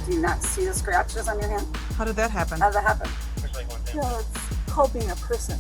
Do you not see the scratches on your hand? How did that happen? How did that happen? Yeah, it's called being a person.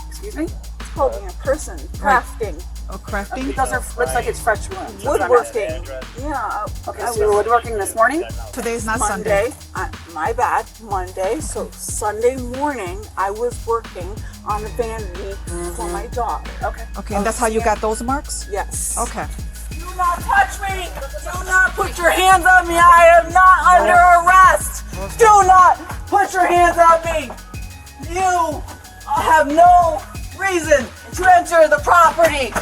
Excuse me? It's called being a person. Crafting. Oh, crafting? Because it looks like it's fresh wounds. Woodworking. Yeah. Okay, so you were woodworking this morning? Today's not Monday. Sunday. My bad. Monday. So Sunday morning, I was working on the vanity for my dog. Okay. Okay, and that's how you got those marks? Yes. Okay. Do not touch me! Do not put your hands on me! I am not under arrest! Do not put your hands on me! You have no reason to enter the property!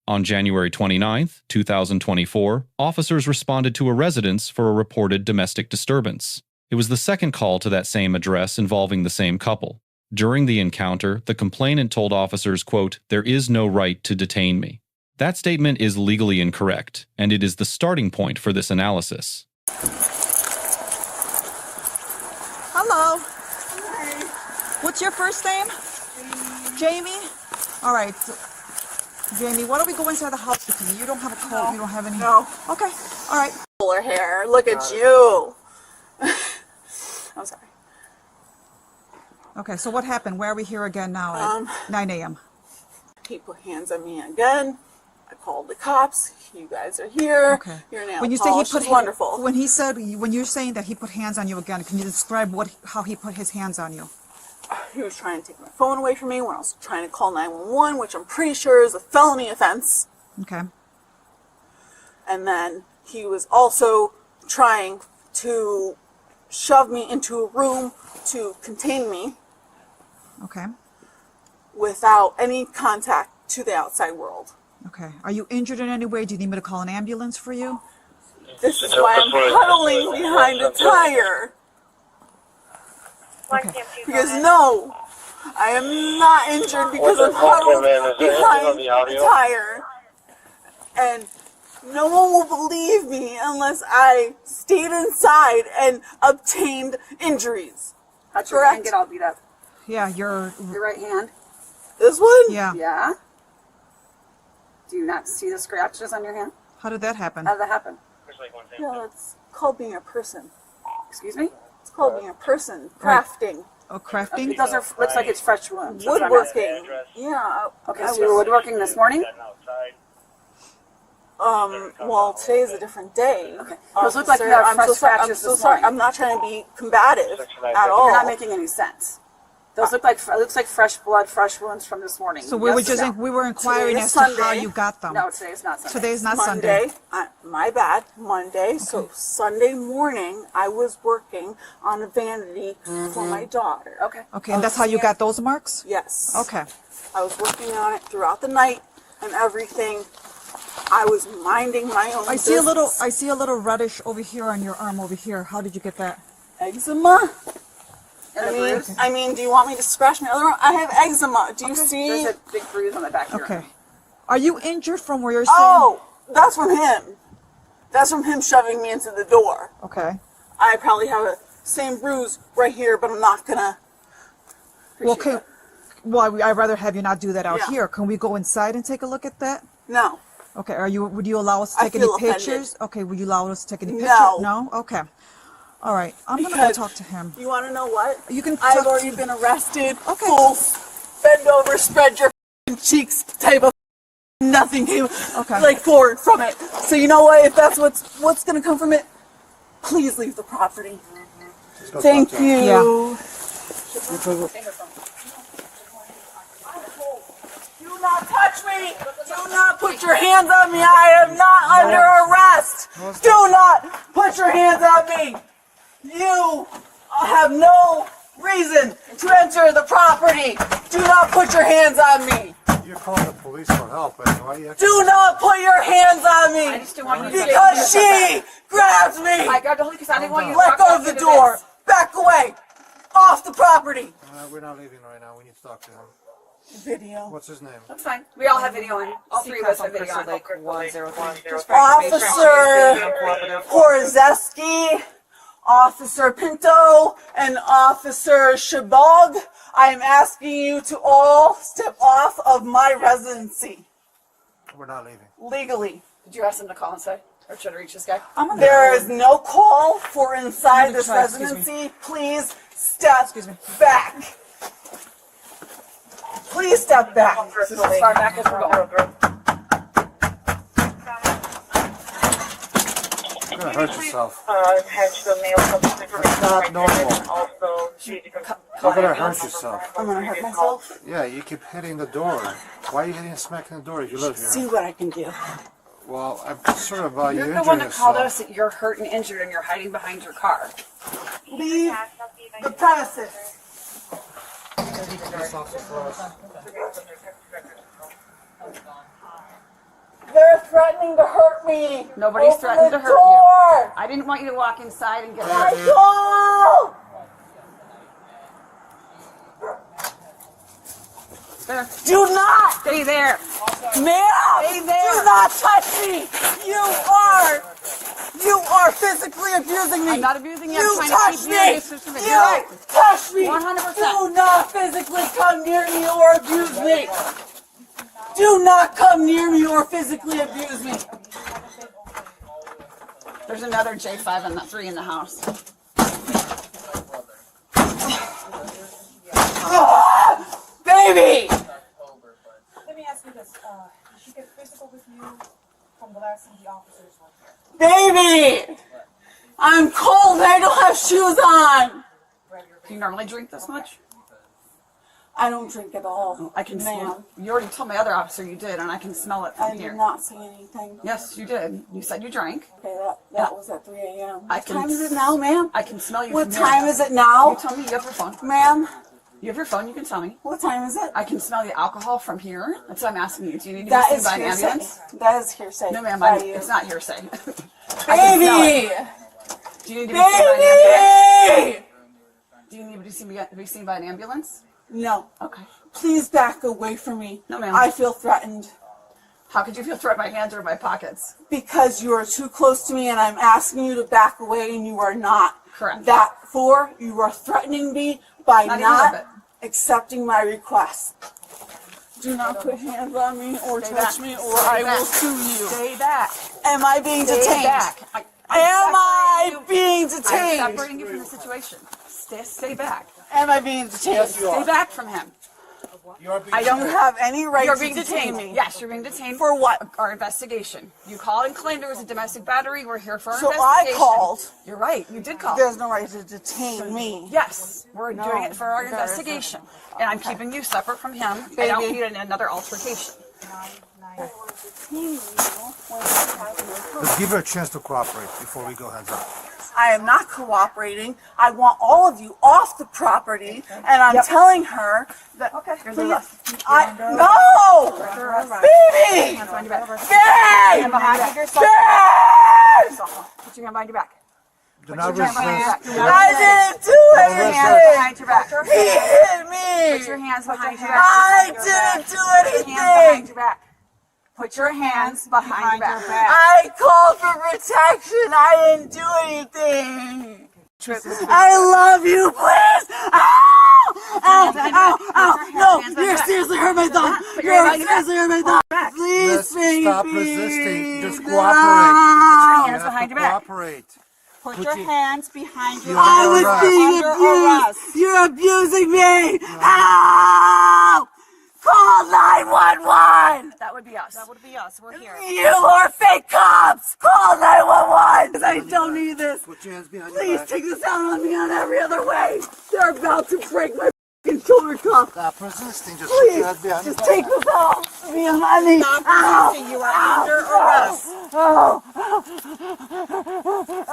On January 29th, 2024, officers responded to a residence for a reported domestic disturbance. It was the second call to that same address involving the same couple. During the encounter, the complainant told officers, quote, "There is no right to detain me." That statement is legally incorrect, and it is the starting point for this analysis. Hello. Hi. What's your first name? Jamie? All right. Jamie, why don't we go inside the house because you don't have a coat, No. you don't have any... No. Okay, all right. Her hair. Look at you. I'm sorry. Okay, so what happened? Where are we here again now at 9 a.m.? He put hands on me again. I called the cops. You guys are here. Okay. Your nail When you say polish he put is wonderful. when you're saying that he put hands on you again, can you describe how he put his hands on you? He was trying to take my phone away from me when I was trying to call 911, which I'm pretty sure is a felony offense. Okay. And then he was also trying to shove me into a room to contain me Okay. without any contact to the outside world. Okay. Are you injured in any way? Do you need me to call an ambulance for you? This is why I'm huddling behind a tire. Okay. Because no, I am not injured because I'm huddled behind a tire. And no one will believe me unless I stayed inside and obtained injuries. How'd your hand get all beat up? Yeah, Your right hand? This one? yeah. Yeah. Do you not see the scratches on your hand? How did that happen? How did that happen? Yeah, it's called being a person. Excuse me? It's called being a person. Crafting. Oh, crafting? Because it looks like it's fresh wounds. That's what I'm asking. Woodworking. Yeah. Okay, so you were woodworking this morning? Well, today's a different day. Okay. Those look like you have fresh scratches I'm so this sorry. morning. I'm not trying to be combative at all. You're not making any sense. Those look like it looks like fresh blood, fresh wounds from this morning. So we were Yes or just no? we were inquiring Today as is to how Sunday. you got them. No, today is not Sunday. Today's not Monday. Sunday. My bad. Monday. So Sunday morning, I was working on a vanity for my daughter. Okay. Okay, and that's how you got those marks? Yes. Okay. I was working on it throughout the night and everything. I was minding my own I see business. I see a little reddish over here on your arm over here. How did you get that? Eczema. And the bruise? I mean, do you want me to scratch my other arm? I have eczema. Do you see? There's a big bruise on the back of your Okay. arm. Are you injured from where you're saying? Oh, that's from him. That's from him shoving me into the door. Okay. I probably have a same bruise right here, but I'm not gonna. Well, I'd rather have you not do that out Yeah. here. Can we go inside and take a look at that? No. Okay. Would you allow us to I take any feel offended. pictures? Okay. Would you allow us to take any pictures? No. No? Okay. All right. I'm going to go Because- talk to him. You want to know what? You can I've talk- already been arrested. Okay. Full bend over, spread your cheeks type of nothing came forward from it. So you know what? If that's what's gonna come from it, please leave the property. Thank you. Yeah. Do not touch me! Do not put your hands on me! I am not under arrest! Do not put your hands on me! You have no reason to enter the property! Do not put your hands on me! You're calling the police for help, and why you? Do not put your hands on me! I just didn't want you to Because she grabs me! I grabbed a hold because I didn't want you to Let talk go about of the it door! this. Back away! Off the property! We're not leaving right now. We need to talk to him. Video. What's his name? That's fine. We all have video on. All three of us have video on. Officer Horzeski, Officer Pinto, and Officer Shabog, I am asking you to all step off of my residency We're not leaving. legally. Did you ask them to call and say? Or try to reach this guy. There is no call for inside this try, excuse me. residency. Please step back. Please step back. This is as far back as we're going. You're gonna hurt yourself. Attach the mail substance information. not normal. Also, You're gonna hurt yourself. I'm gonna hurt myself. Yeah, you keep hitting the door. Why are you hitting and smacking the door if you live See here? what I can do. Well, I'm concerned about you You're the injuring one that called us yourself. that you're hurt and injured and you're hiding behind your car. Leave the premises. They're threatening to hurt me. Nobody's Open threatened the to hurt you. door. I didn't want you to walk inside and get hurt. Michael! There. Do not, Stay there. ma'am! Stay there. Do not touch me! You are physically abusing me! I'm not abusing you. You I'm trying touch to keep you in me! this system. You're You right. touch me! 100%. Do not physically come near me or abuse me! Do not come near me or physically abuse me! There's another J5 and 3 in the house. Baby! Let me ask you this. Did she get physical with you from the last time the officers were here? Baby! I'm cold and I don't have shoes on! Do you normally drink this much? I don't drink at all. I can ma'am. smell. You already told my other officer you did, and I can smell it I from here. did not say anything. Yes, you did. You said you drank. Okay, that was at 3 a.m. I What can time is it now, ma'am? I can smell you. What from here. time is it now? You tell me. You have your phone. Ma'am, You have your phone. You can tell me. what time is it? I can smell the alcohol from here. That's what I'm asking you. Do you need to That be is seen by an hearsay. ambulance? That is hearsay. No, ma'am. By you. It's not hearsay. I can smell Baby! it. Do you need to be seen by an ambulance? Baby! Do you need to be seen by an ambulance? No. Okay. Please back away from me. No, ma'am. I feel threatened How could you feel threatened by hands or my pockets? because you are too close to me and I'm asking you to back away and you are not. Correct. Therefore, you are threatening me by Not even a little not accepting my request. Do not put hands on me or Stay touch back. me or Stay I back. will sue you. Stay back. Am I being Stay detained? back. Am I being I'm detained? separating you from the situation. Stay back. Am I being detained? Stay back from him. I don't have any right You're to being detain detained. me. Yes, you're being detained For what? Our investigation. You called and claimed it was a domestic battery. We're here for our So investigation. I called. You're right. You did call. There's no right to detain me. Yes, we're No, doing it for our there investigation. And I'm keeping you separate from him. I don't Baby. need another altercation. Let's give her a chance to cooperate before we go hands up. I am not cooperating. I want all of you off the property, and I'm telling her that. Okay, Here's please. the rest. No, baby, Hands behind your back. babe, Behind your back. babe. Put your hand behind your back. Do not your hand behind your resist. back. I didn't do Put your hands anything. behind your back. He hit me. Put your hands behind your back. I didn't do Put your hands behind anything. your back. Put your hands behind your back. I called for protection. I didn't do anything. I love you, please. Ow! Ow! Ow! Ow! No, you're seriously hurt my thumb. You're seriously hurt my thumb. Please, Let's baby. stop resisting. Just cooperate. Ah! Hands You have behind to your back. cooperate. Put your hands behind your You're I under was arrest. being Under abused. You're abusing me. Ow! Call 911. That would be us. That would be us. We're here. You are fake cops. Call 911. I don't need this. Put your hands behind your Please back. take this out on me on every other way. They're about to break my fucking shoulder cuff. Stop resisting. Just put your hands Please, behind your just back. take this out of me, honey. Stop resisting. You are under arrest.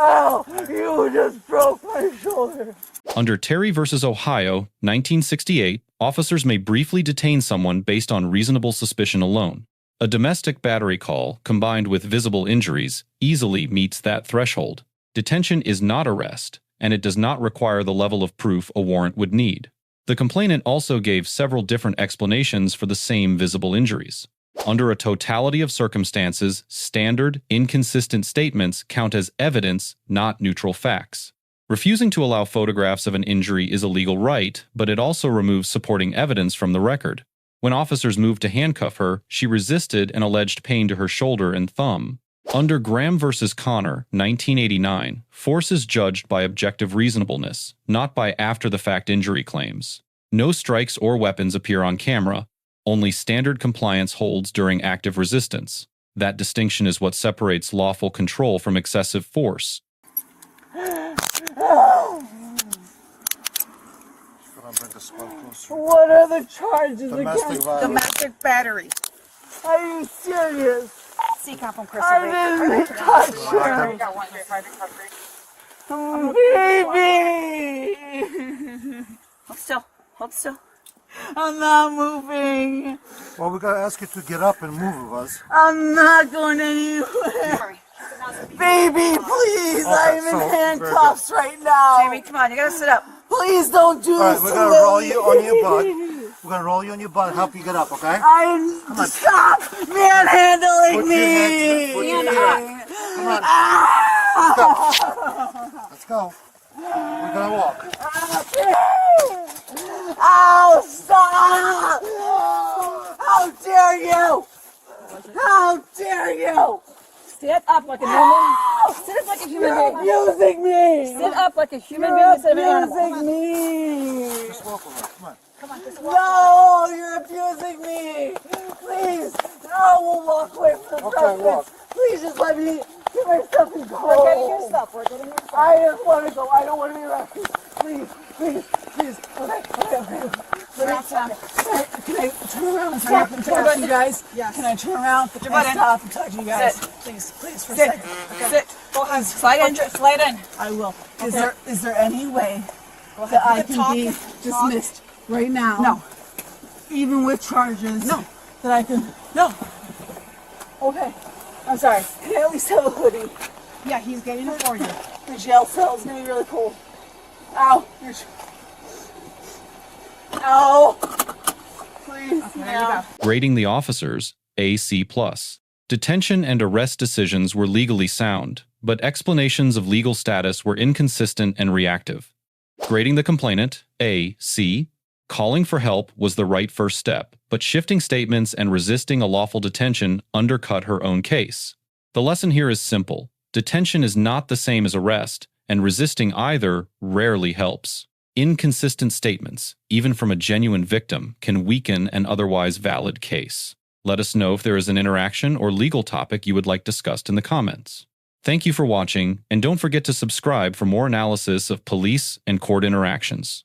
Oh, you just broke my shoulder. Under Terry v. Ohio, 1968, officers may briefly detain someone based on reasonable suspicion alone. A domestic battery call, combined with visible injuries, easily meets that threshold. Detention is not arrest, and it does not require the level of proof a warrant would need. The complainant also gave several different explanations for the same visible injuries. Under a totality of circumstances, standard, inconsistent statements count as evidence, not neutral facts. Refusing to allow photographs of an injury is a legal right, but it also removes supporting evidence from the record. When officers moved to handcuff her, she resisted and alleged pain to her shoulder and thumb. Under Graham versus Connor, 1989, force is judged by objective reasonableness, not by after-the-fact injury claims. No strikes or weapons appear on camera. Only standard compliance holds during active resistance. That distinction is what separates lawful control from excessive force. What are the charges Domestic against? violence. Domestic battery. Are you serious? CCOP from Chris. I didn't touch her. got one here, private custody. Baby! Hold still. Hold still. I'm not moving. Well, we gotta ask you to get up and move with us. I'm not going anywhere. Baby, please. I'm so, in handcuffs right now. Jamie, come on. You gotta sit up. Please don't do All this right, we're to gonna me. roll you on your butt. We're gonna roll you on your butt and help you get up, okay? Stop manhandling Put your me. hands- put your hands- Come on. Let's go. We're gonna walk. Oh, stop! How dare you! How dare you! Sit up like a normal. Sit up like a human You're being. abusing me! Sit up like a human being You're instead of an animal. abusing me! Just walk over. Come on. No, you're abusing me! Please! No, we'll walk away from the Okay, substance. walk. Please just let me get my stuff and go. We're getting your stuff. We're getting your stuff. I just want to go. I don't want to be arrested. Please, please, please. Okay. Can I turn around and stop and talk to you guys? Yes. Can I turn around and butt in. stop and talk to you guys? Sit. Please, for a Sit. second. Sit. Go ahead. Slide in. Slide in. I will. Is there any way that I can be dismissed right now? No. Even with charges? No. That I can? No. Okay. I'm sorry. Can I at least have a hoodie? Yeah, he's getting it for you. The jail cell is gonna be really cold. Ow. Ow. Please. There you go. Grading the officers, A/C+. Detention and arrest decisions were legally sound, but explanations of legal status were inconsistent and reactive. Grading the complainant, A/C. Calling for help was the right first step, but shifting statements and resisting a lawful detention undercut her own case. The lesson here is simple. Detention is not the same as arrest, and resisting either rarely helps. Inconsistent statements, even from a genuine victim, can weaken an otherwise valid case. Let us know if there is an interaction or legal topic you would like discussed in the comments. Thank you for watching, and don't forget to subscribe for more analysis of police and court interactions.